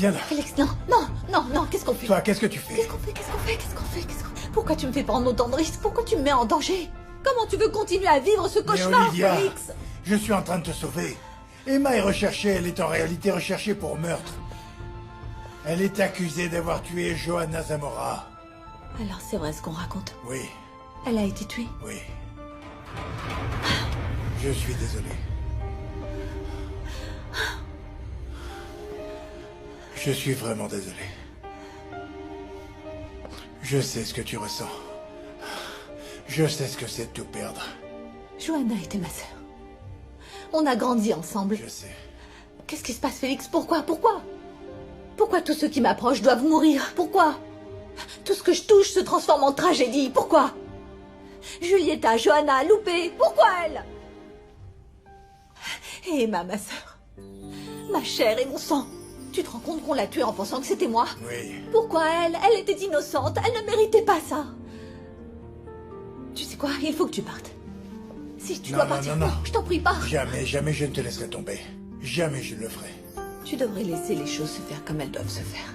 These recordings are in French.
Viens là. Félix, non, non, non, non, qu'est-ce qu'on fait? Toi, qu'est-ce que tu fais? Qu'est-ce qu'on fait? Pourquoi tu me fais prendre autant de risques? Pourquoi tu me mets en danger? Comment tu veux continuer à vivre ce cauchemar, Mais Olivia, Félix? je suis en train de te sauver. Emma est recherchée, elle est en réalité recherchée pour meurtre. Elle est accusée d'avoir tué Johanna Zamora. Alors c'est vrai ce qu'on raconte. Oui, Elle a été tuée. oui. Je suis désolé. Je suis vraiment désolé. Je sais ce que tu ressens. Je sais ce que c'est de tout perdre. Johanna était ma sœur. On a grandi ensemble. Je sais. Qu'est-ce qui se passe, Félix? Pourquoi? Pourquoi tous ceux qui m'approchent doivent mourir? Pourquoi? Tout ce que je touche se transforme en tragédie. Pourquoi? Julieta, Johanna, Loupé, pourquoi elle? Et Emma, ma sœur. Ma chair et mon sang. Tu te rends compte qu'on l'a tuée en pensant que c'était moi? Oui. Pourquoi elle? Elle était innocente, elle ne méritait pas ça. Tu sais quoi? Il faut que tu partes. Si tu dois partir, non. Je t'en prie, pars. Jamais, jamais je ne te laisserai tomber. Jamais je ne le ferai. Tu devrais laisser les choses se faire comme elles doivent se faire.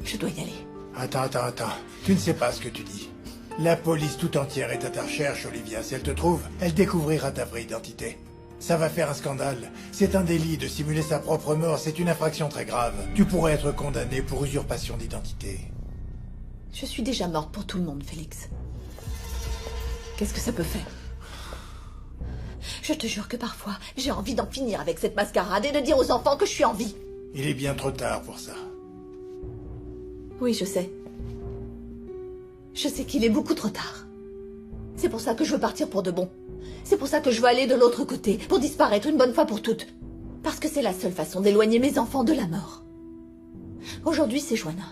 Je dois y aller. Attends. Tu ne sais pas ce que tu dis. La police tout entière est à ta recherche, Olivia. Si elle te trouve, elle découvrira ta vraie identité. Ça va faire un scandale. C'est un délit de simuler sa propre mort. C'est une infraction très grave. Tu pourrais être condamné pour usurpation d'identité. Je suis déjà morte pour tout le monde, Félix. Qu'est-ce que ça peut faire? Je te jure que parfois, j'ai envie d'en finir avec cette mascarade et de dire aux enfants que je suis en vie. Il est bien trop tard pour ça. Oui, je sais. Je sais qu'il est beaucoup trop tard. C'est pour ça que je veux partir pour de bon. C'est pour ça que je veux aller de l'autre côté, pour disparaître une bonne fois pour toutes. Parce que c'est la seule façon d'éloigner mes enfants de la mort. Aujourd'hui, c'est Johanna.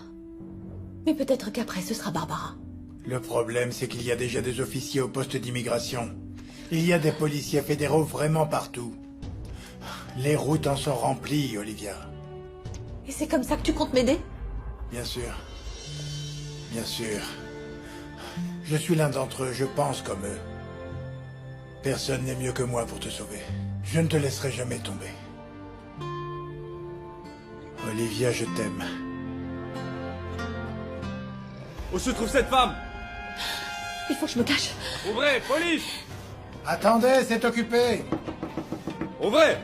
Mais peut-être qu'après, ce sera Barbara. Le problème, c'est qu'il y a déjà des officiers au poste d'immigration. Il y a des policiers fédéraux vraiment partout. Les routes en sont remplies, Olivia. Et c'est comme ça que tu comptes m'aider? Bien sûr. Bien sûr. Je suis l'un d'entre eux, je pense comme eux. Personne n'est mieux que moi pour te sauver. Je ne te laisserai jamais tomber. Olivia, je t'aime. Où se trouve cette femme? Il faut que je me cache. Ouvrez, police! Attendez, c'est occupé. Ouvrez!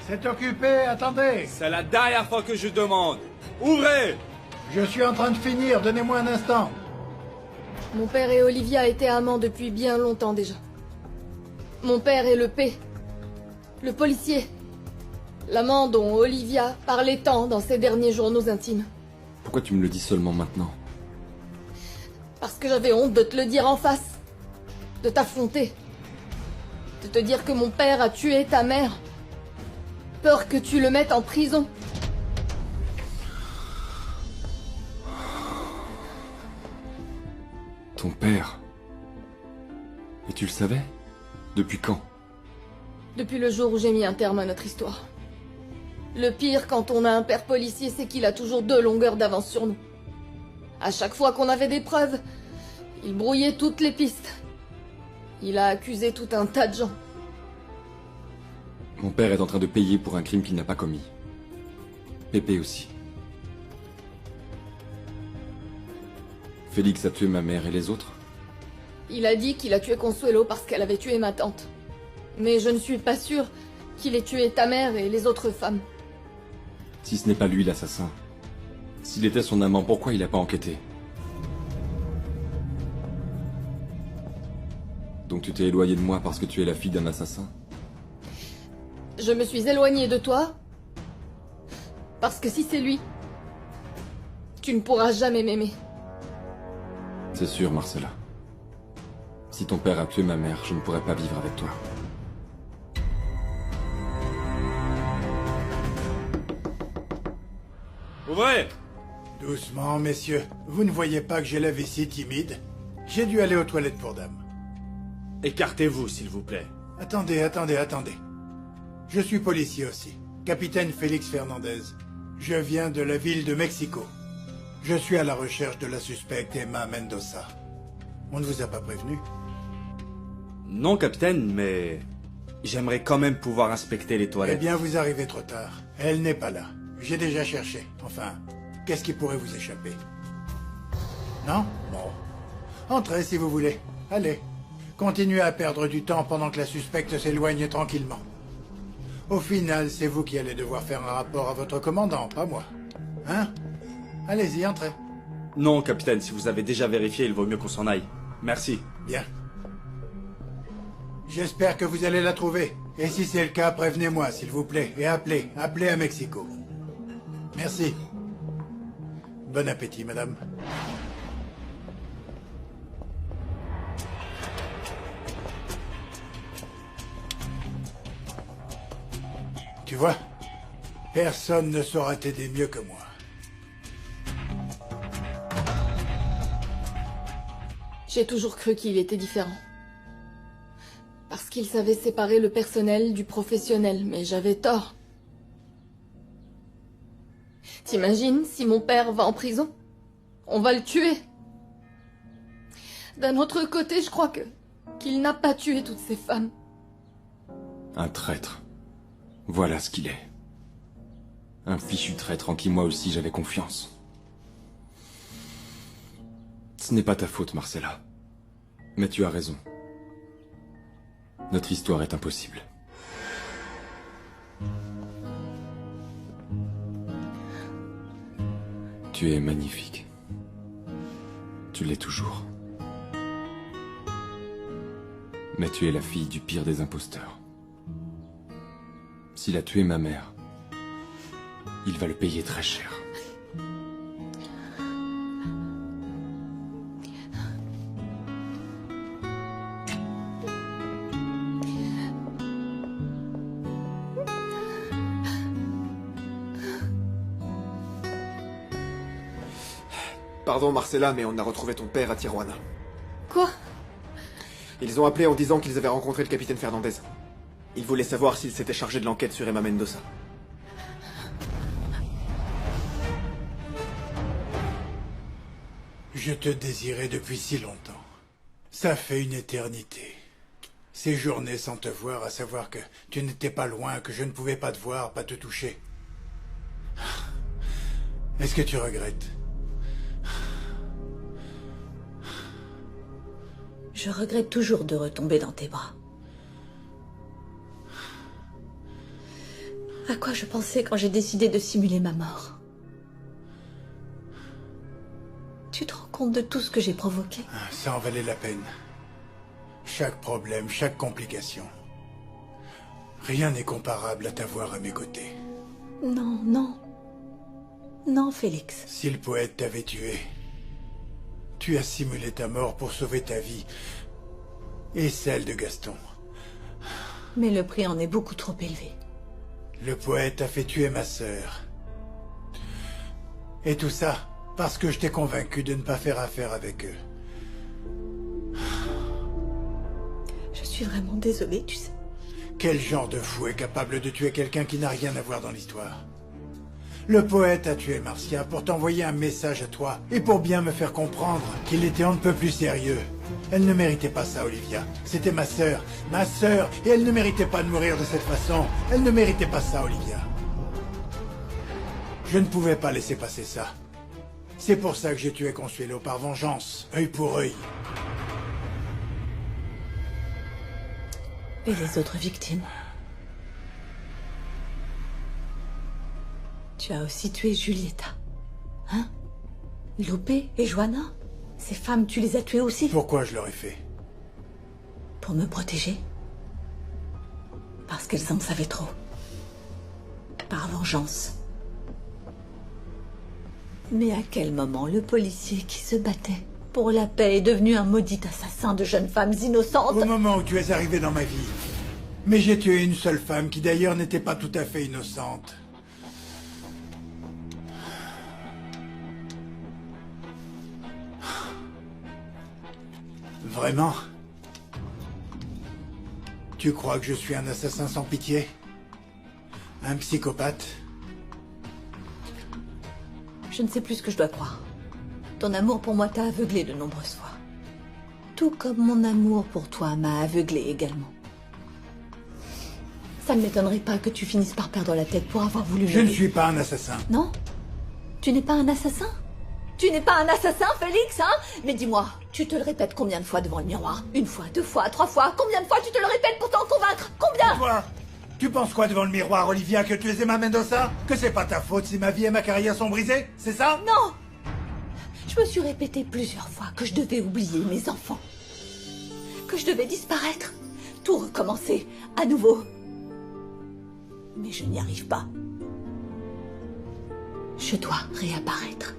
C'est occupé, attendez. C'est la dernière fois que je demande. Ouvrez! Je suis en train de finir, donnez-moi un instant. Mon père et Olivia étaient amants depuis bien longtemps déjà. Mon père est le P. Le policier. L'amant dont Olivia parlait tant dans ses derniers journaux intimes. Pourquoi tu me le dis seulement maintenant? Parce que j'avais honte de te le dire en face. De t'affronter. De te dire que mon père a tué ta mère. Peur que tu le mettes en prison. Ton père. Et tu le savais? Depuis quand? Depuis le jour où j'ai mis un terme à notre histoire. Le pire quand on a un père policier, c'est qu'il a toujours 2 longueurs d'avance sur nous. À chaque fois qu'on avait des preuves, il brouillait toutes les pistes. Il a accusé tout un tas de gens. Mon père est en train de payer pour un crime qu'il n'a pas commis. Pépé aussi. Félix a tué ma mère et les autres? Il a dit qu'il a tué Consuelo parce qu'elle avait tué ma tante. Mais je ne suis pas sûre qu'il ait tué ta mère et les autres femmes. Si ce n'est pas lui l'assassin, s'il était son amant, pourquoi il n'a pas enquêté? Donc tu t'es éloigné de moi parce que tu es la fille d'un assassin? Je me suis éloignée de toi parce que si c'est lui, tu ne pourras jamais m'aimer. C'est sûr, Marcella. Si ton père a tué ma mère, je ne pourrais pas vivre avec toi. Ouvrez! Doucement, messieurs. Vous ne voyez pas que j'ai la vessie timide? J'ai dû aller aux toilettes pour dame. Écartez-vous, s'il vous plaît. Attendez. Je suis policier aussi. Capitaine Félix Fernandez. Je viens de la ville de Mexico. Je suis à la recherche de la suspecte Emma Mendoza. On ne vous a pas prévenu? Non, capitaine, mais... J'aimerais quand même pouvoir inspecter les Eh toilettes. bien, vous arrivez trop tard. Elle n'est pas là. J'ai déjà cherché. Enfin, qu'est-ce qui pourrait vous échapper? Non? Bon. Entrez si vous voulez. Allez. Continuez à perdre du temps pendant que la suspecte s'éloigne tranquillement. Au final, c'est vous qui allez devoir faire un rapport à votre commandant, pas moi. Hein? Allez-y, entrez. Non, capitaine, si vous avez déjà vérifié, il vaut mieux qu'on s'en aille. Merci. Bien. J'espère que vous allez la trouver. Et si c'est le cas, prévenez-moi, s'il vous plaît. Et appelez à Mexico. Merci. Bon appétit, madame. Tu vois, personne ne saura t'aider mieux que moi. J'ai toujours cru qu'il était différent. Parce qu'il savait séparer le personnel du professionnel, mais j'avais tort. T'imagines si mon père va en prison? On va le tuer. D'un autre côté, je crois qu'il n'a pas tué toutes ces femmes. Un traître. Voilà ce qu'il est. Un fichu traître en qui moi aussi j'avais confiance. Ce n'est pas ta faute, Marcella. Mais tu as raison. Notre histoire est impossible. Tu es magnifique. Tu l'es toujours. Mais tu es la fille du pire des imposteurs. S'il a tué ma mère, il va le payer très cher. Pardon Marcella, mais on a retrouvé ton père à Tijuana. Quoi? Ils ont appelé en disant qu'ils avaient rencontré le capitaine Fernandez. Ils voulaient savoir s'il s'était chargé de l'enquête sur Emma Mendoza. Je te désirais depuis si longtemps. Ça fait une éternité. Ces journées sans te voir, à savoir que tu n'étais pas loin, que je ne pouvais pas te voir, pas te toucher. Est-ce que tu regrettes? Je regrette toujours de retomber dans tes bras. À quoi je pensais quand j'ai décidé de simuler ma mort? Tu te rends compte de tout ce que j'ai provoqué? Ça en valait la peine. Chaque problème, chaque complication. Rien n'est comparable à t'avoir à mes côtés. Non, non. Non, Félix. Si le poète t'avait tué, tu as simulé ta mort pour sauver ta vie et celle de Gaston. Mais le prix en est beaucoup trop élevé. Le poète a fait tuer ma sœur. Et tout ça parce que je t'ai convaincu de ne pas faire affaire avec eux. Je suis vraiment désolée, tu sais. Quel genre de fou est capable de tuer quelqu'un qui n'a rien à voir dans l'histoire? Le poète a tué Marcia pour t'envoyer un message à toi et pour bien me faire comprendre qu'il était on ne peut plus sérieux. Elle ne méritait pas ça, Olivia. C'était ma sœur, et elle ne méritait pas de mourir de cette façon. Elle ne méritait pas ça, Olivia. Je ne pouvais pas laisser passer ça. C'est pour ça que j'ai tué Consuelo par vengeance, œil pour œil. Et les autres victimes? Tu as aussi tué Julieta. Hein? Lupe et Joanna? Ces femmes, tu les as tuées aussi? Pourquoi je l'aurais fait? Pour me protéger. Parce qu'elles en savaient trop. Par vengeance. Mais à quel moment le policier qui se battait pour la paix est devenu un maudit assassin de jeunes femmes innocentes? Au moment où tu es arrivé dans ma vie. Mais j'ai tué une seule femme qui d'ailleurs n'était pas tout à fait innocente. Vraiment? Tu crois que je suis un assassin sans pitié? Un psychopathe? Je ne sais plus ce que je dois croire. Ton amour pour moi t'a aveuglé de nombreuses fois. Tout comme mon amour pour toi m'a aveuglé également. Ça ne m'étonnerait pas que tu finisses par perdre la tête pour avoir voulu... Je ne suis pas un assassin. Non? Tu n'es pas un assassin? Tu n'es pas un assassin, Félix, hein? Mais dis-moi, tu te le répètes combien de fois devant le miroir? Une fois, deux fois, trois fois? Combien de fois tu te le répètes pour t'en convaincre? Combien? Toi, tu penses quoi devant le miroir, Olivia, que tu es Emma Mendoza? Que c'est pas ta faute si ma vie et ma carrière sont brisées? C'est ça? Non! Je me suis répété plusieurs fois que je devais oublier mes enfants. Que je devais disparaître. Tout recommencer, à nouveau. Mais je n'y arrive pas. Je dois réapparaître.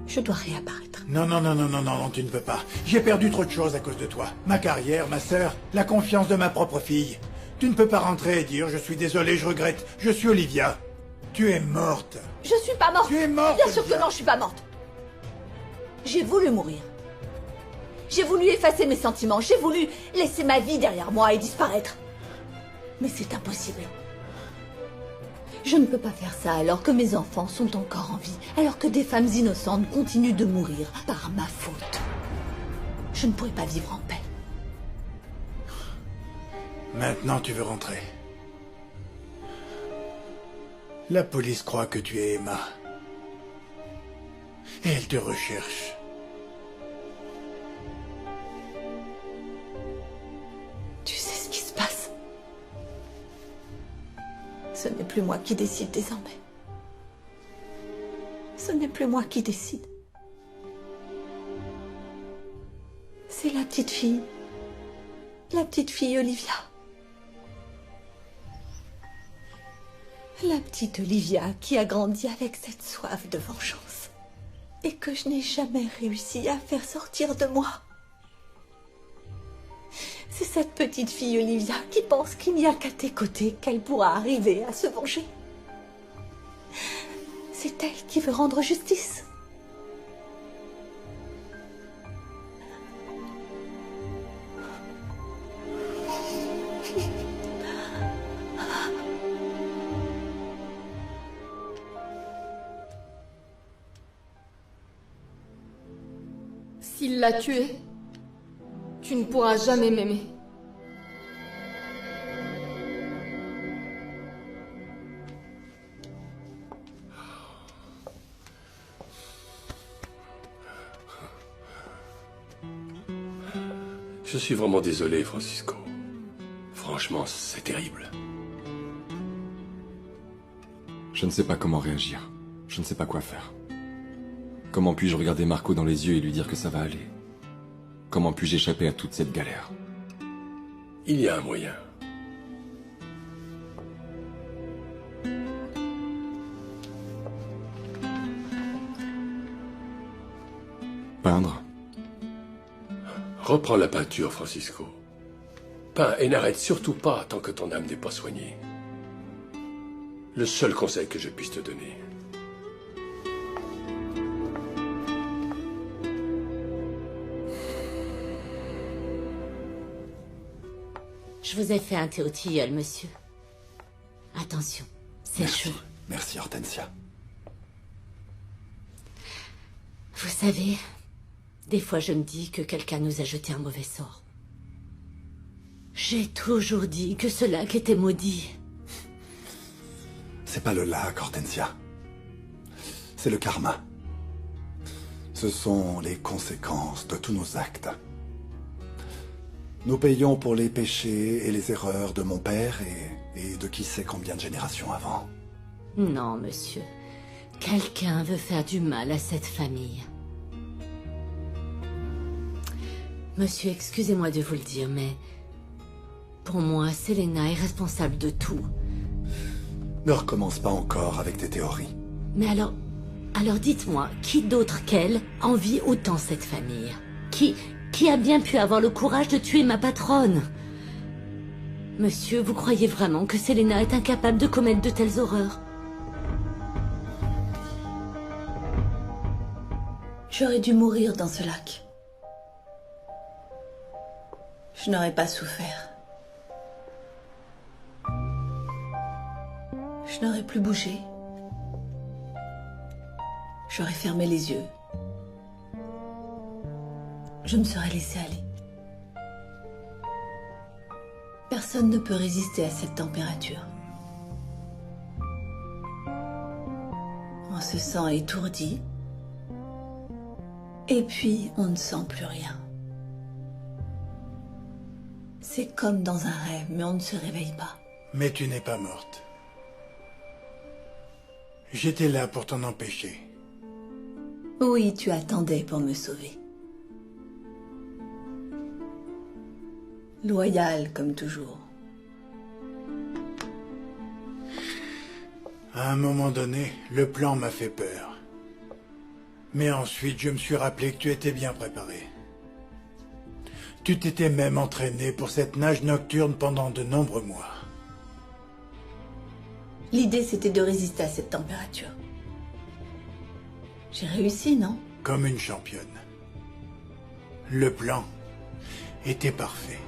Je dois réapparaître. Non, non, non, non, non, non, non, tu ne peux pas. J'ai perdu trop de choses à cause de toi. Ma carrière, ma sœur, la confiance de ma propre fille. Tu ne peux pas rentrer et dire « Je suis désolé, je regrette, je suis Olivia ». Tu es morte. Je suis pas morte. Tu es morte, Bien sûr Olivia. que non, je suis pas morte. J'ai voulu mourir. J'ai voulu effacer mes sentiments. J'ai voulu laisser ma vie derrière moi et disparaître. Mais c'est impossible. Je ne peux pas faire ça alors que mes enfants sont encore en vie, alors que des femmes innocentes continuent de mourir par ma faute. Je ne pourrais pas vivre en paix. Maintenant, tu veux rentrer. La police croit que tu es Emma. Et elle te recherche. Tu sais ce qui se passe. Ce n'est plus moi qui décide désormais. Ce n'est plus moi qui décide. C'est la petite fille. La petite fille Olivia. La petite Olivia qui a grandi avec cette soif de vengeance. Et que je n'ai jamais réussi à faire sortir de moi. C'est cette petite fille Olivia qui pense qu'il n'y a qu'à tes côtés qu'elle pourra arriver à se venger. C'est elle qui veut rendre justice. S'il l'a tué, tu ne pourras jamais m'aimer. Je suis vraiment désolé, Francisco. Franchement, c'est terrible. Je ne sais pas comment réagir. Je ne sais pas quoi faire. Comment puis-je regarder Marco dans les yeux et lui dire que ça va aller? Comment puis-je échapper à toute cette galère? Il y a un moyen. Peindre? Reprends la peinture, Francisco. Peins et n'arrête surtout pas tant que ton âme n'est pas soignée. Le seul conseil que je puisse te donner. Je vous ai fait un thé au tilleul, monsieur. Attention, c'est chaud. Merci, Hortensia. Vous savez, des fois je me dis que quelqu'un nous a jeté un mauvais sort. J'ai toujours dit que ce lac était maudit. C'est pas le lac, Hortensia. C'est le karma. Ce sont les conséquences de tous nos actes. Nous payons pour les péchés et les erreurs de mon père et de qui sait combien de générations avant. Non, monsieur. Quelqu'un veut faire du mal à cette famille. Monsieur, excusez-moi de vous le dire, mais... pour moi, Selena est responsable de tout. Ne recommence pas encore avec tes théories. Mais alors dites-moi, qui d'autre qu'elle envie autant cette famille? Qui a bien pu avoir le courage de tuer ma patronne? Monsieur, vous croyez vraiment que Selena est incapable de commettre de telles horreurs? J'aurais dû mourir dans ce lac. Je n'aurais pas souffert. Je n'aurais plus bougé. J'aurais fermé les yeux. Je me serais laissé aller. Personne ne peut résister à cette température. On se sent étourdi. Et puis, on ne sent plus rien. C'est comme dans un rêve, mais on ne se réveille pas. Mais tu n'es pas morte. J'étais là pour t'en empêcher. Oui, tu attendais pour me sauver. Loyal, comme toujours. À un moment donné, le plan m'a fait peur. Mais ensuite, je me suis rappelé que tu étais bien préparé. Tu t'étais même entraîné pour cette nage nocturne pendant de nombreux mois. L'idée, c'était de résister à cette température. J'ai réussi, non? Comme une championne. Le plan était parfait.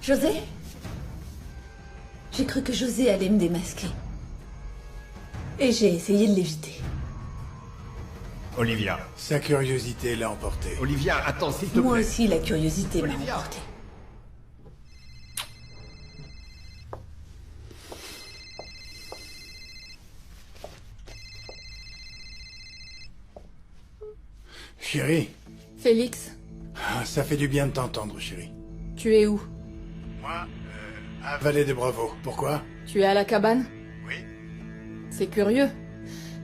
José? J'ai cru que José allait me démasquer. Et j'ai essayé de l'éviter. Olivia. Sa curiosité l'a emporté. Olivia, attends, s'il te Moi plaît. aussi, la curiosité m'a Olivia. emporté. Chérie, Félix, ça fait du bien de t'entendre, chérie. tu es où? Moi, à Vallée de Bravo. Pourquoi? Tu es à la cabane? Oui. C'est curieux.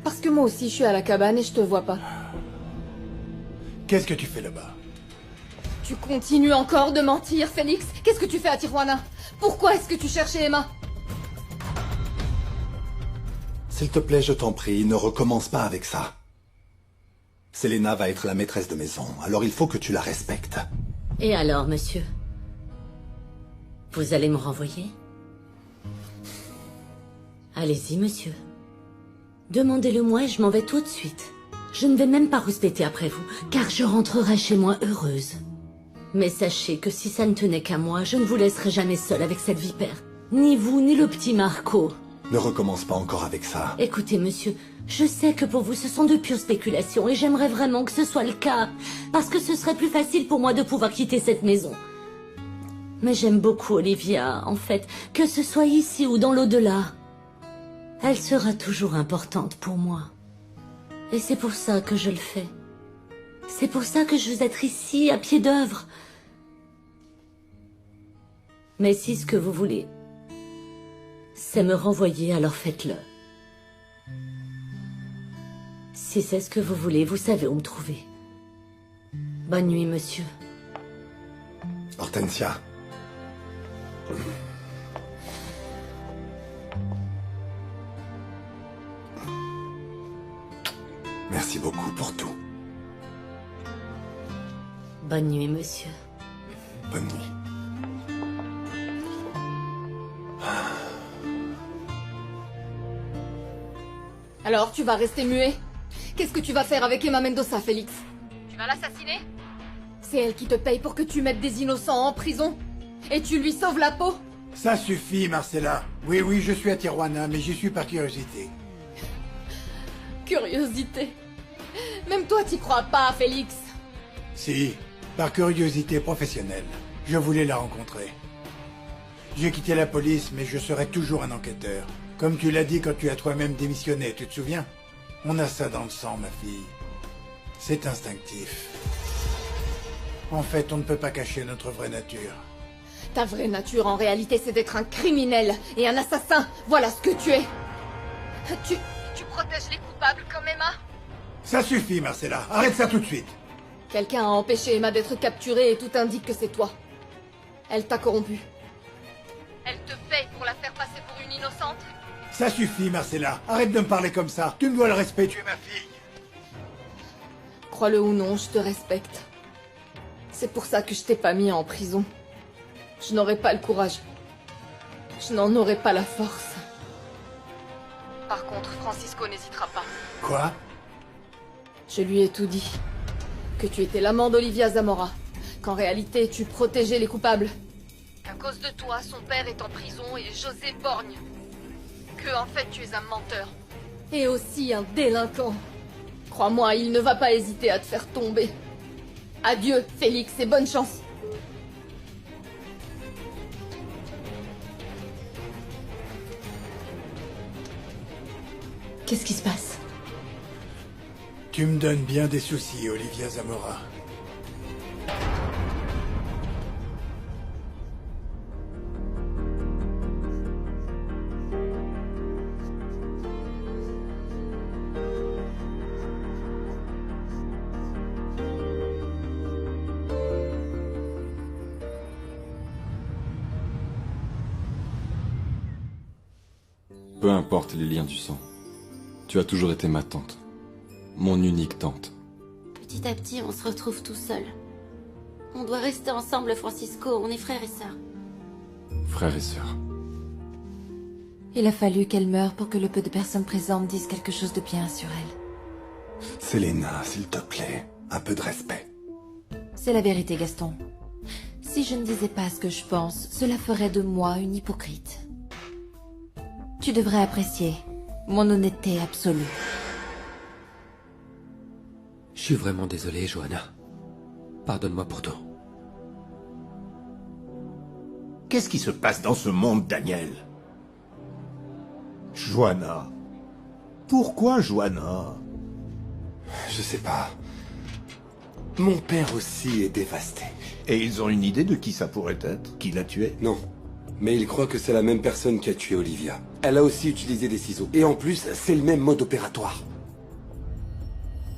Parce que moi aussi, je suis à la cabane et je te vois pas. Qu'est-ce que tu fais là-bas? Tu continues encore de mentir, Félix? Qu'est-ce que tu fais à Tijuana? Pourquoi est-ce que tu cherchais Emma? S'il te plaît, je t'en prie, ne recommence pas avec ça. Selena va être la maîtresse de maison, alors il faut que tu la respectes. Et alors, monsieur? Vous allez me renvoyer? Allez-y, monsieur. Demandez-le-moi et je m'en vais tout de suite. Je ne vais même pas rouspéter après vous, car je rentrerai chez moi heureuse. Mais sachez que si ça ne tenait qu'à moi, je ne vous laisserai jamais seule avec cette vipère. Ni vous, ni le petit Marco. Ne recommence pas encore avec ça. Écoutez, monsieur, je sais que pour vous ce sont de pures spéculations et j'aimerais vraiment que ce soit le cas, parce que ce serait plus facile pour moi de pouvoir quitter cette maison. Mais j'aime beaucoup Olivia, en fait, que ce soit ici ou dans l'au-delà. Elle sera toujours importante pour moi. Et c'est pour ça que je le fais. C'est pour ça que je veux être ici, à pied d'œuvre. Mais si ce que vous voulez, c'est me renvoyer, alors faites-le. Si c'est ce que vous voulez, vous savez où me trouver. Bonne nuit, monsieur. Hortensia. Merci beaucoup pour tout. Bonne nuit, monsieur. Bonne nuit. Alors, tu vas rester muet? Qu'est-ce que tu vas faire avec Emma Mendoza, Félix? Tu vas l'assassiner? C'est elle qui te paye pour que tu mettes des innocents en prison? Et tu lui sauves la peau? Ça suffit, Marcella. Oui, oui, je suis à Tijuana, mais j'y suis par curiosité. Curiosité. Même toi, t'y crois pas, Félix. Si, par curiosité professionnelle. Je voulais la rencontrer. J'ai quitté la police, mais je serai toujours un enquêteur. Comme tu l'as dit quand tu as toi-même démissionné, tu te souviens? On a ça dans le sang, ma fille. C'est instinctif. En fait, on ne peut pas cacher notre vraie nature. Ta vraie nature, en réalité, c'est d'être un criminel et un assassin. Voilà ce que tu es. Tu protèges les coupables comme Emma? Ça suffit, Marcella. Arrête ça tout de suite. Quelqu'un a empêché Emma d'être capturée et tout indique que c'est toi. Elle t'a corrompu. Elle te paye pour la faire passer pour une innocente? Ça suffit, Marcella. Arrête de me parler comme ça. Tu me dois le respect, tu es ma fille. Crois-le ou non, je te respecte. C'est pour ça que je t'ai pas mis en prison. Je n'aurais pas le courage. Je n'en aurais pas la force. Par contre, Francisco n'hésitera pas. Quoi? Je lui ai tout dit. Que tu étais l'amant d'Olivia Zamora. Qu'en réalité, tu protégeais les coupables. Qu'à cause de toi, son père est en prison et José borgne. Que en fait, tu es un menteur. Et aussi un délinquant. Crois-moi, il ne va pas hésiter à te faire tomber. Adieu, Félix, et bonne chance. Qu'est-ce qui se passe? Tu me donnes bien des soucis, Olivia Zamora. Peu importe les liens du sang. Tu as toujours été ma tante. Mon unique tante. Petit à petit, on se retrouve tout seul. On doit rester ensemble, Francisco. On est frères et sœurs. Frères et sœurs. Il a fallu qu'elle meure pour que le peu de personnes présentes disent quelque chose de bien sur elle. Selena, s'il te plaît, un peu de respect. C'est la vérité, Gaston. Si je ne disais pas ce que je pense, cela ferait de moi une hypocrite. Tu devrais apprécier mon honnêteté absolue. Je suis vraiment désolé, Johanna. Pardonne-moi pour tout. Qu'est-ce qui se passe dans ce monde, Daniel? Johanna. Pourquoi Johanna? Je sais pas. Mon père aussi est dévasté. Et ils ont une idée de qui ça pourrait être? Qui l'a tué? Non. Mais ils croient que c'est la même personne qui a tué Olivia. Elle a aussi utilisé des ciseaux. Et en plus, c'est le même mode opératoire.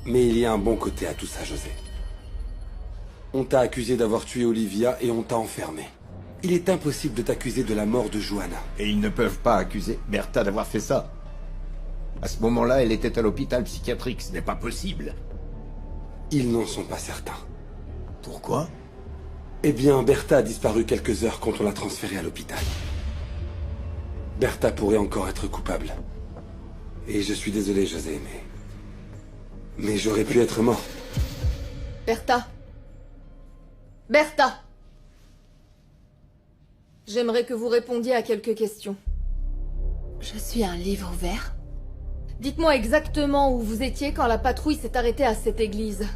Mais il y a un bon côté à tout ça, José. On t'a accusé d'avoir tué Olivia et on t'a enfermé. Il est impossible de t'accuser de la mort de Johanna. Et ils ne peuvent pas accuser Bertha d'avoir fait ça. À ce moment-là, elle était à l'hôpital psychiatrique, ce n'est pas possible. Ils n'en sont pas certains. Pourquoi? Eh bien, Bertha a disparu quelques heures quand on l'a transférée à l'hôpital. Bertha pourrait encore être coupable. Et je suis désolé, José, mais j'aurais pu être mort. Bertha. Bertha. J'aimerais que vous répondiez à quelques questions. Je suis un livre ouvert. Dites-moi exactement où vous étiez quand la patrouille s'est arrêtée à cette église.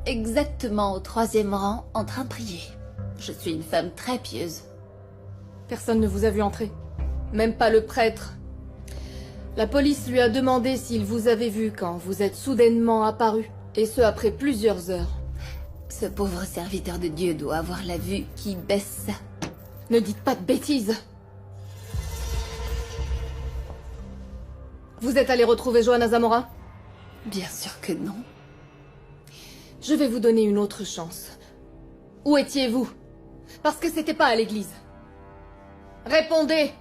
Exactement au 3e rang, en train de prier. Je suis une femme très pieuse. Personne ne vous a vu entrer. Même pas le prêtre. La police lui a demandé s'il vous avait vu quand vous êtes soudainement apparu, et ce après plusieurs heures. Ce pauvre serviteur de Dieu doit avoir la vue qui baisse. Ne dites pas de bêtises. Vous êtes allé retrouver Johanna Zamora? Bien sûr que non. Je vais vous donner une autre chance. Où étiez-vous? Parce que c'était pas à l'église. Répondez!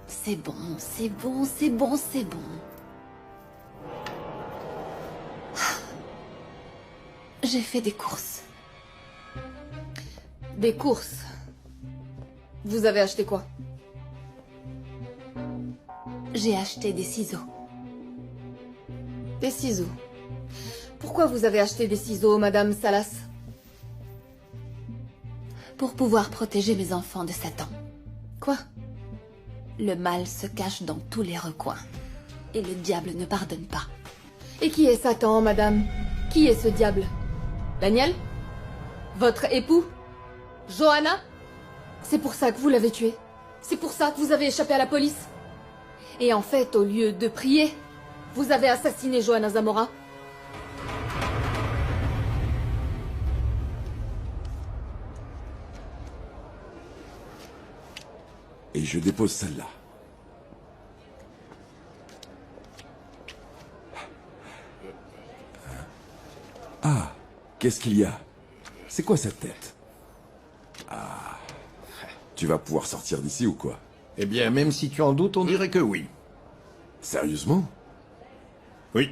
C'est bon, c'est bon, c'est bon, c'est bon. J'ai fait des courses. Des courses? Vous avez acheté quoi? J'ai acheté des ciseaux. Des ciseaux? Pourquoi vous avez acheté des ciseaux, Madame Salas? Pour pouvoir protéger mes enfants de Satan. Quoi? Le mal se cache dans tous les recoins. Et le diable ne pardonne pas. Et qui est Satan, madame? Qui est ce diable? Daniel? Votre époux? Johanna? C'est pour ça que vous l'avez tué? C'est pour ça que vous avez échappé à la police? Et en fait, au lieu de prier, vous avez assassiné Johanna Zamora? Et je dépose celle-là. Ah, qu'est-ce qu'il y a? C'est quoi cette tête? Ah, tu vas pouvoir sortir d'ici ou quoi? Eh bien, même si tu en doutes, on dirait que oui. Sérieusement? Oui.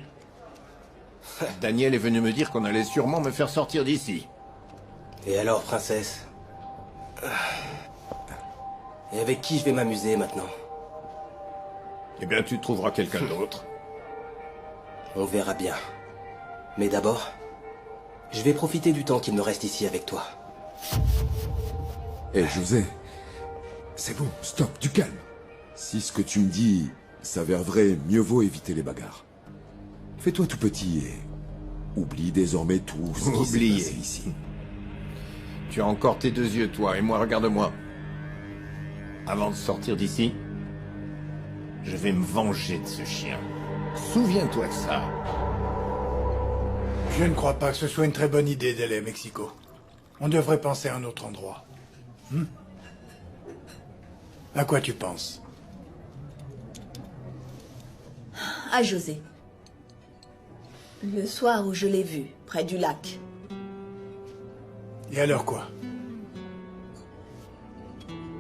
Daniel est venu me dire qu'on allait sûrement me faire sortir d'ici. Et alors, princesse? Et avec qui je vais m'amuser maintenant? Eh bien, tu trouveras quelqu'un d'autre. On verra bien. Mais d'abord, je vais profiter du temps qu'il me reste ici avec toi. Hé, José. C'est bon, stop, du calme. Si ce que tu me dis s'avère vrai, mieux vaut éviter les bagarres. Fais-toi tout petit et oublie désormais tout ce qui s'est passé ici. Tu as encore tes deux yeux, toi, et moi, regarde-moi. Avant de sortir d'ici, je vais me venger de ce chien. Souviens-toi de ça. Je ne crois pas que ce soit une très bonne idée d'aller à Mexico. On devrait penser à un autre endroit. À quoi tu penses? À José. Le soir où je l'ai vu, près du lac. Et alors quoi?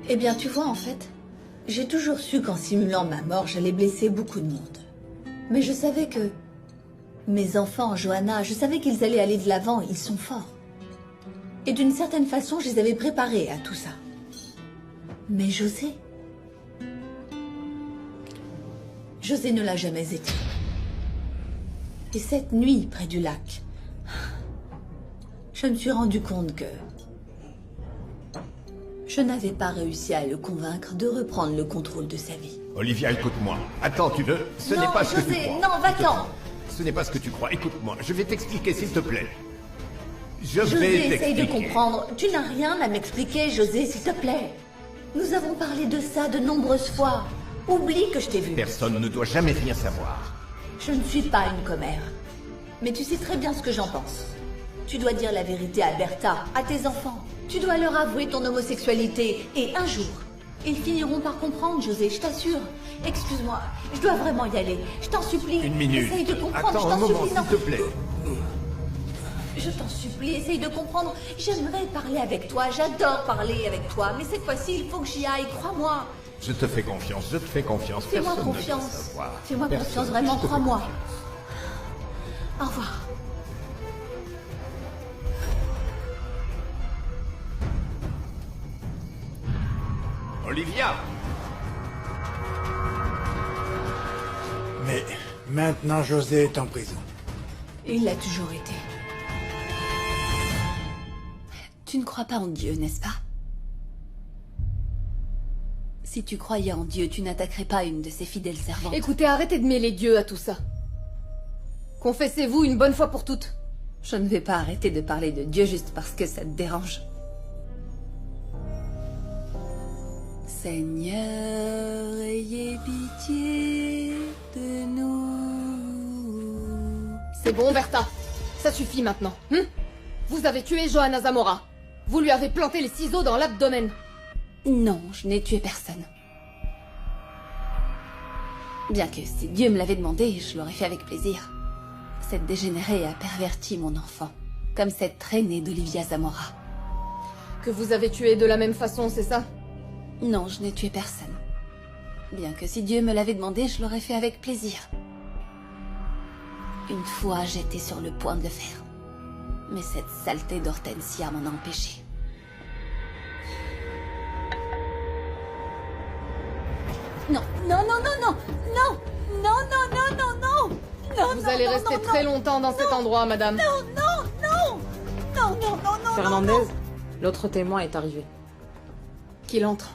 Eh bien, tu vois, en fait, j'ai toujours su qu'en simulant ma mort, j'allais blesser beaucoup de monde. Mais je savais que... Mes enfants, Johanna, je savais qu'ils allaient aller de l'avant, ils sont forts. Et d'une certaine façon, je les avais préparés à tout ça. Mais José... José ne l'a jamais été. Et cette nuit, près du lac, je me suis rendu compte que... je n'avais pas réussi à le convaincre de reprendre le contrôle de sa vie. Olivia, écoute-moi. Attends, tu veux? Ce n'est pas ce que tu José, crois. non, va-t'en. Ce n'est pas ce que tu crois. Écoute-moi, je vais t'expliquer, s'il te plaît. Je vais José, essaye t'expliquer. de comprendre. Tu n'as rien à m'expliquer, José, s'il te plaît. Nous avons parlé de ça de nombreuses fois. Oublie que je t'ai vu. Personne ne doit jamais rien savoir. Je ne suis pas une commère. Mais tu sais très bien ce que j'en pense. Tu dois dire la vérité à Bertha, à tes enfants. Tu dois leur avouer ton homosexualité. Et un jour, ils finiront par comprendre, José, je t'assure. Excuse-moi, je dois vraiment y aller. Je t'en supplie. Une minute. Essaye de comprendre, Attends je un t'en moment, supplie. s'il te plaît. Je t'en supplie, essaye de comprendre. J'aimerais parler avec toi, j'adore parler avec toi. Mais cette fois-ci, il faut que j'y aille, crois-moi. Je te fais confiance, je te fais confiance. Fais-moi Personne ne doit confiance. savoir. Fais-moi Personne. confiance, vraiment, Je te fais crois-moi. confiance. Au revoir. Olivia! Mais maintenant, José est en prison. Il l'a toujours été. Tu ne crois pas en Dieu, n'est-ce pas? Si tu croyais en Dieu, tu n'attaquerais pas une de ses fidèles servantes. Écoutez, arrêtez de mêler Dieu à tout ça. Confessez-vous une bonne fois pour toutes. Je ne vais pas arrêter de parler de Dieu juste parce que ça te dérange. Seigneur, ayez pitié de nous. C'est bon, Bertha. Ça suffit maintenant. Vous avez tué Johanna Zamora. Vous lui avez planté les ciseaux dans l'abdomen. Non, je n'ai tué personne. Bien que si Dieu me l'avait demandé, je l'aurais fait avec plaisir. Cette dégénérée a perverti mon enfant, comme cette traînée d'Olivia Zamora. Que vous avez tué de la même façon, c'est ça? Non, je n'ai tué personne. Bien que si Dieu me l'avait demandé, je l'aurais fait avec plaisir. Une fois, j'étais sur le point de le faire. Mais cette saleté d'Hortensia m'en a empêché. Non, non, non, non, non, non, non, non, non, non, non, non. Vous allez rester très longtemps dans cet endroit, madame. Non, non, non, non, non, non, non. Fernandez, l'autre témoin est arrivé. Qu'il entre.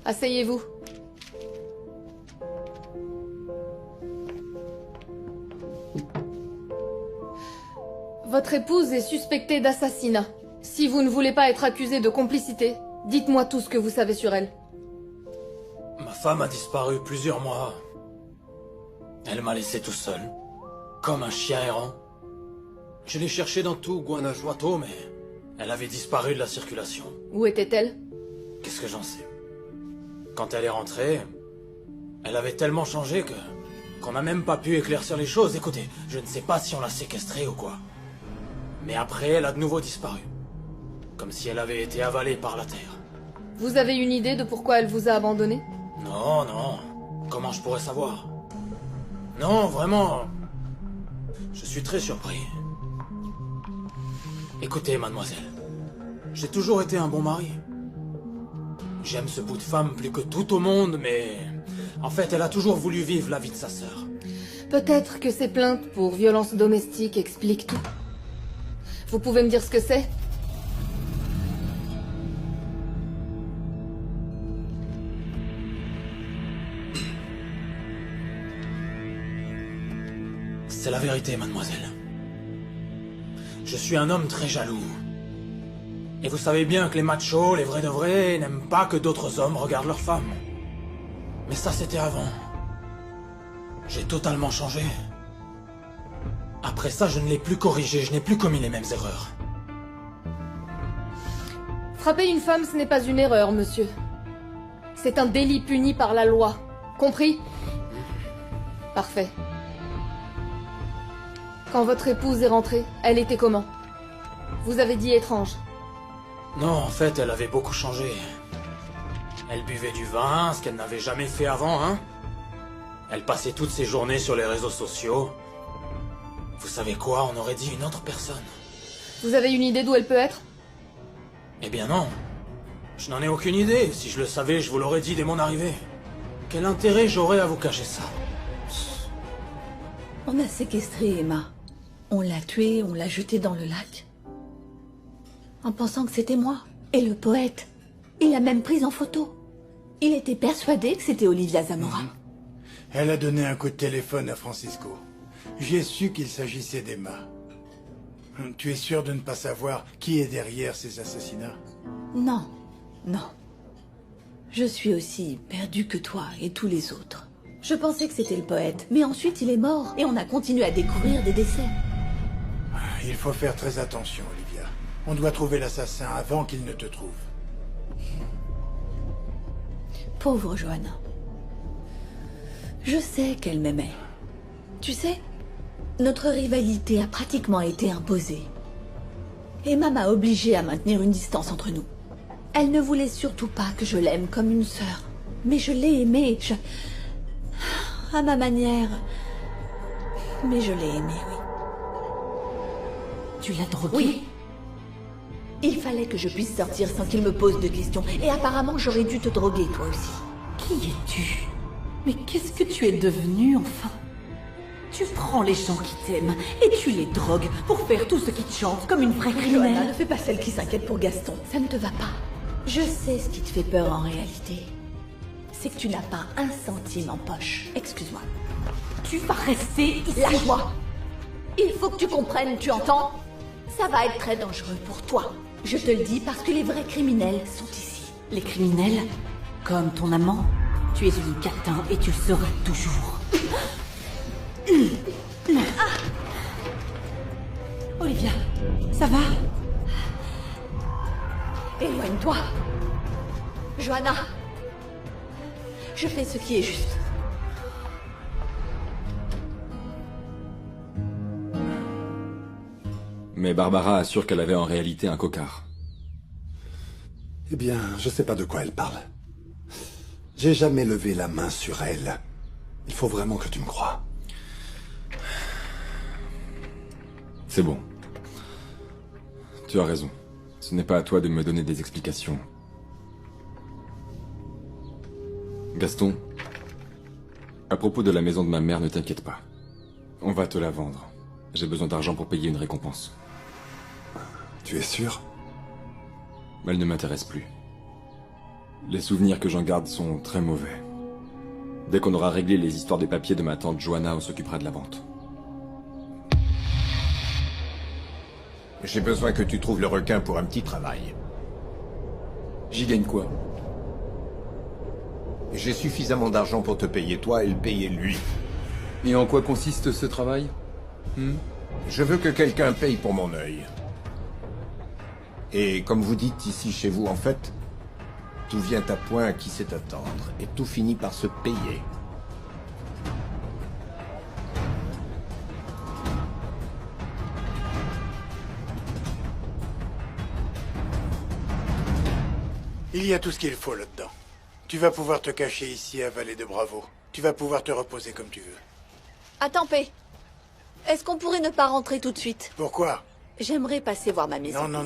Asseyez-vous. Votre épouse est suspectée d'assassinat. Si vous ne voulez pas être accusé de complicité, dites-moi tout ce que vous savez sur elle. Ma femme a disparu plusieurs mois. Elle m'a laissé tout seul, comme un chien errant. Je l'ai cherché dans tout Guanajuato, mais elle avait disparu de la circulation. Où était-elle? Qu'est-ce que j'en sais? Quand elle est rentrée, elle avait tellement changé qu'on n'a même pas pu éclaircir les choses. Écoutez, je ne sais pas si on l'a séquestrée ou quoi. Mais après, elle a de nouveau disparu. Comme si elle avait été avalée par la terre. Vous avez une idée de pourquoi elle vous a abandonné? Non, non. Comment je pourrais savoir? Non, vraiment. Je suis très surpris. Écoutez, mademoiselle. J'ai toujours été un bon mari. J'aime ce bout de femme plus que tout au monde, mais... En fait, elle a toujours voulu vivre la vie de sa sœur. Peut-être que ces plaintes pour violence domestique expliquent tout. Vous pouvez me dire ce que c'est? C'est la vérité, mademoiselle. Je suis un homme très jaloux. Et vous savez bien que les machos, les vrais de vrais, n'aiment pas que d'autres hommes regardent leurs femmes. Mais ça, c'était avant. J'ai totalement changé. Après ça, je ne l'ai plus corrigé, je n'ai plus commis les mêmes erreurs. Frapper une femme, ce n'est pas une erreur, monsieur. C'est un délit puni par la loi. Compris? Parfait. Quand votre épouse est rentrée, elle était comment? Vous avez dit étrange. Non, en fait, elle avait beaucoup changé. Elle buvait du vin, ce qu'elle n'avait jamais fait avant, hein. Elle passait toutes ses journées sur les réseaux sociaux. Vous savez quoi, on aurait dit une autre personne. Vous avez une idée d'où elle peut être? Eh bien non. Je n'en ai aucune idée. Si je le savais, je vous l'aurais dit dès mon arrivée. Quel intérêt j'aurais à vous cacher ça? On a séquestré Emma. On l'a tuée, on l'a jetée dans le lac. En pensant que c'était moi. Et le poète. Il l'a même prise en photo. Il était persuadé que c'était Olivia Zamora. Elle a donné un coup de téléphone à Francisco. J'ai su qu'il s'agissait d'Emma. Tu es sûr de ne pas savoir qui est derrière ces assassinats? Non, non. Je suis aussi perdue que toi et tous les autres. Je pensais que c'était le poète, mais ensuite il est mort et on a continué à découvrir des décès. Il faut faire très attention, Olivia. On doit trouver l'assassin avant qu'il ne te trouve. Pauvre Johanna. Je sais qu'elle m'aimait. Tu sais, notre rivalité a pratiquement été imposée. Emma m'a obligée à maintenir une distance entre nous. Elle ne voulait surtout pas que je l'aime comme une sœur. Mais je l'ai aimée, à ma manière. Mais je l'ai aimée, oui. Tu l'as droguée? Oui. Il fallait que je puisse sortir sans qu'il me pose de questions. Et apparemment, j'aurais dû te droguer, toi aussi. Qui es-tu? Mais qu'est-ce que tu es devenu, enfin? Tu prends les gens qui t'aiment et tu les drogues pour faire tout ce qui te chante comme une vraie criminelle. Johanna, ne fais pas celle qui s'inquiète pour Gaston. Ça ne te va pas. Je sais ce qui te fait peur en réalité. C'est que tu n'as pas un centime en poche. Excuse-moi. Tu vas rester ici. Lâche-moi. Il faut que tu comprennes, tu entends? Ça va être très dangereux pour toi. Je te le dis parce que les vrais criminels sont ici. Les criminels? Comme ton amant? Tu es une catin et tu le seras toujours. Olivia, ça va? Éloigne-toi. Johanna. Je fais ce qui est juste. Mais Barbara assure qu'elle avait en réalité un cocard. Eh bien, je sais pas de quoi elle parle. J'ai jamais levé la main sur elle. Il faut vraiment que tu me crois. C'est bon. Tu as raison. Ce n'est pas à toi de me donner des explications. Gaston, à propos de la maison de ma mère, ne t'inquiète pas. On va te la vendre. J'ai besoin d'argent pour payer une récompense. Tu es sûr? Elle ne m'intéresse plus. Les souvenirs que j'en garde sont très mauvais. Dès qu'on aura réglé les histoires des papiers de ma tante Johanna, on s'occupera de la vente. J'ai besoin que tu trouves le requin pour un petit travail. J'y gagne quoi? J'ai suffisamment d'argent pour te payer toi et le payer lui. Et en quoi consiste ce travail? Je veux que quelqu'un paye pour mon œil. Et comme vous dites ici chez vous, en fait, tout vient à point à qui sait attendre, et tout finit par se payer. Il y a tout ce qu'il faut là-dedans. Tu vas pouvoir te cacher ici à Vallée de Bravo. Tu vas pouvoir te reposer comme tu veux. Attends, P. Est-ce qu'on pourrait ne pas rentrer tout de suite? Pourquoi? J'aimerais passer voir ma maison. Non.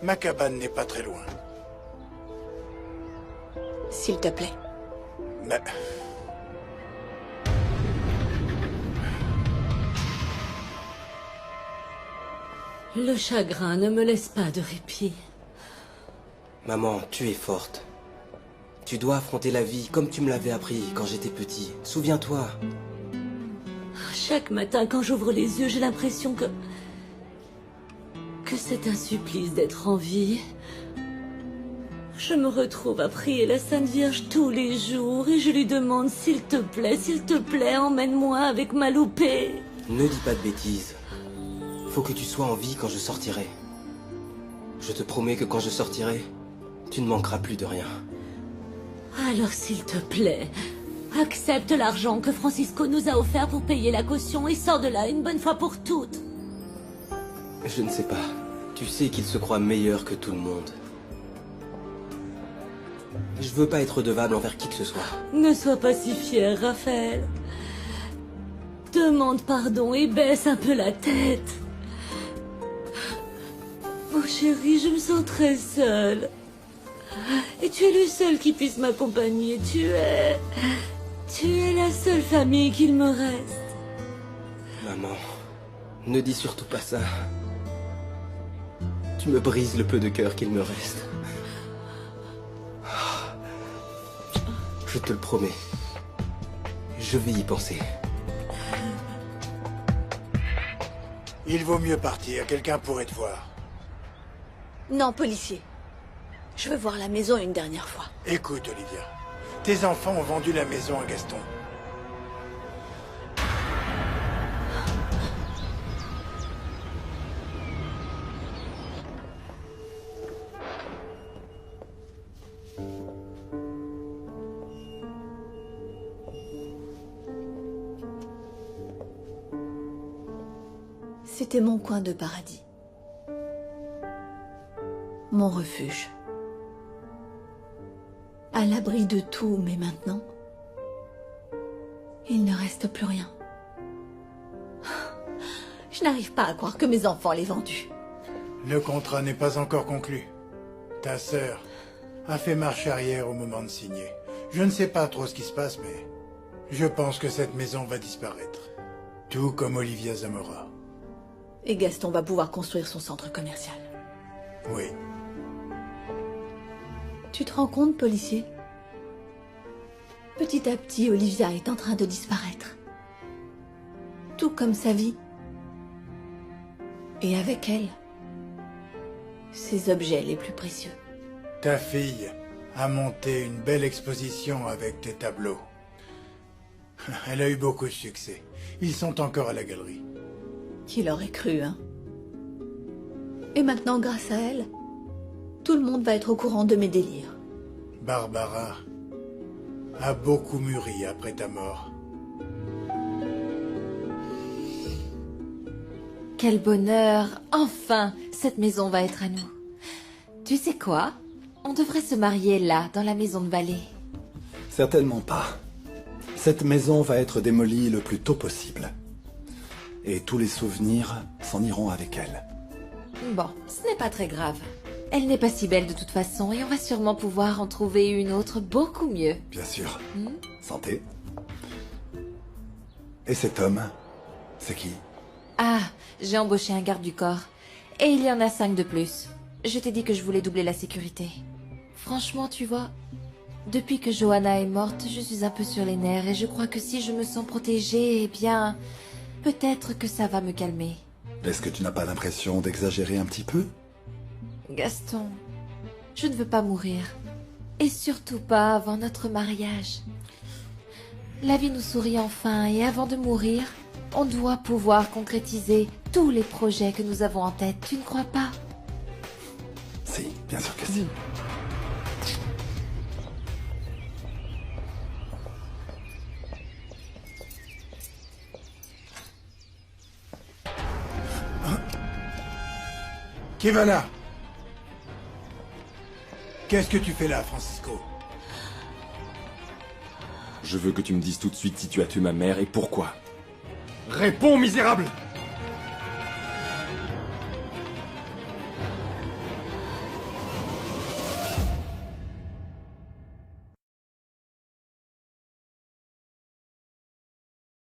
Ma cabane n'est pas très loin. S'il te plaît. Mais... Le chagrin ne me laisse pas de répit. Maman, tu es forte. Tu dois affronter la vie comme tu me l'avais appris quand j'étais petit. Souviens-toi. Chaque matin, quand j'ouvre les yeux, j'ai l'impression que c'est un supplice d'être en vie. Je me retrouve à prier la Sainte Vierge tous les jours et je lui demande s'il te plaît, emmène-moi avec ma loupée. Ne dis pas de bêtises. Faut que tu sois en vie quand je sortirai. Je te promets que quand je sortirai, tu ne manqueras plus de rien. Alors s'il te plaît, accepte l'argent que Francisco nous a offert pour payer la caution et sors de là une bonne fois pour toutes. Je ne sais pas. Tu sais qu'il se croit meilleur que tout le monde. Je veux pas être redevable envers qui que ce soit. Ne sois pas si fier, Raphaël. Demande pardon et baisse un peu la tête. Oh chérie, je me sens très seule. Et tu es le seul qui puisse m'accompagner. Tu es la seule famille qu'il me reste. Maman, ne dis surtout pas ça. Tu me brises le peu de cœur qu'il me reste. Je te le promets. Je vais y penser. Il vaut mieux partir, quelqu'un pourrait te voir. Non, policier. Je veux voir la maison une dernière fois. Écoute, Olivia. Tes enfants ont vendu la maison à Gaston. C'était mon coin de paradis. Mon refuge. À l'abri de tout, mais maintenant, il ne reste plus rien. Je n'arrive pas à croire que mes enfants l'aient vendu. Le contrat n'est pas encore conclu. Ta sœur a fait marche arrière au moment de signer. Je ne sais pas trop ce qui se passe, mais je pense que cette maison va disparaître. Tout comme Olivia Zamora. Et Gaston va pouvoir construire son centre commercial. Oui. Tu te rends compte, policier? Petit à petit, Olivia est en train de disparaître. Tout comme sa vie. Et avec elle, ses objets les plus précieux. Ta fille a monté une belle exposition avec tes tableaux. Elle a eu beaucoup de succès. Ils sont encore à la galerie. Qui l'aurait cru, hein? Et maintenant, grâce à elle, tout le monde va être au courant de mes délires. Barbara a beaucoup mûri après ta mort. Quel bonheur! Enfin, cette maison va être à nous. Tu sais quoi? On devrait se marier là, dans la maison de Vallée. Certainement pas. Cette maison va être démolie le plus tôt possible. Et tous les souvenirs s'en iront avec elle. Bon, ce n'est pas très grave. Elle n'est pas si belle de toute façon et on va sûrement pouvoir en trouver une autre beaucoup mieux. Bien sûr. Santé. Et cet homme, c'est qui? Ah, j'ai embauché un garde du corps. Et il y en a 5 de plus. Je t'ai dit que je voulais doubler la sécurité. Franchement, tu vois, depuis que Johanna est morte, je suis un peu sur les nerfs et je crois que si je me sens protégée, eh bien, peut-être que ça va me calmer. Est-ce que tu n'as pas l'impression d'exagérer un petit peu? Gaston, je ne veux pas mourir. Et surtout pas avant notre mariage. La vie nous sourit enfin et avant de mourir, on doit pouvoir concrétiser tous les projets que nous avons en tête. Tu ne crois pas? Si, bien sûr que si. Qui va là? Qu'est-ce que tu fais là, Francisco? Je veux que tu me dises tout de suite si tu as tué ma mère et pourquoi. Réponds, misérable!